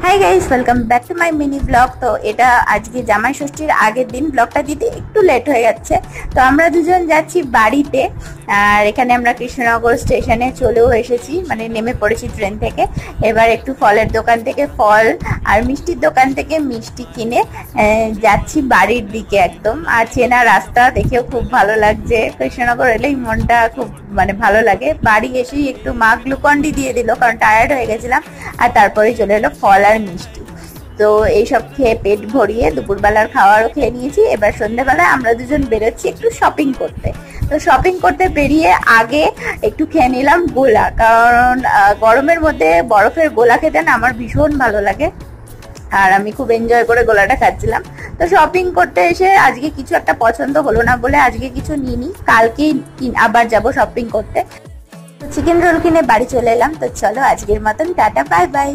Hi guys, welcome back to my mini blog. তো এটা আজকে জামাই ষষ্ঠীর আগের দিন, ব্লগটা দিতে একটু লেট হয়ে যাচ্ছে। তো আমরা দুজন যাচ্ছি বাড়িতে, আর এখানে আমরা কৃষ্ণনগর স্টেশনে চলেও এসেছি, মানে নেমে পড়েছি ট্রেন থেকে। এবার একটু ফলের দোকান থেকে ফল আর মিষ্টির দোকান থেকে মিষ্টি কিনে যাচ্ছি বাড়ির দিকে একদম। আর চেনা রাস্তা দেখেও খুব ভালো লাগছে, কৃষ্ণনগর এলেই মনটা খুব মানে ভালো লাগে। বাড়ি এসেই একটু মা গ্লুকন্ডি দিয়ে দিল, কারণ টায়ার্ড হয়ে গেছিলাম। আর তারপরে চলে এলো ফল আর মিষ্টি। তো এইসব খেয়ে পেট ভরিয়ে দুপুরবেলার খাবারও খেয়ে নিয়েছি। এবার সন্ধ্যেবেলায় আমরা দুজন বেরোচ্ছি একটু শপিং করতে। তো শপিং করতে বেরিয়ে আগে একটু খেয়ে নিলাম গোলা, কারণ গরমের মধ্যে বরফের গোলা খেতে না আমার ভীষণ ভালো লাগে, আর আমি খুব এনজয় করে গোলাটা খাচ্ছিলাম। তো শপিং করতে এসে আজকে কিছু একটা পছন্দ হলো না বলে আজকে কিছু নিইনি, কালকে আবার যাব শপিং করতে। চিকেন রোল কিনে বাড়ি চলে এলাম। তো চলো আজকের মতন টাটা, বাই বাই।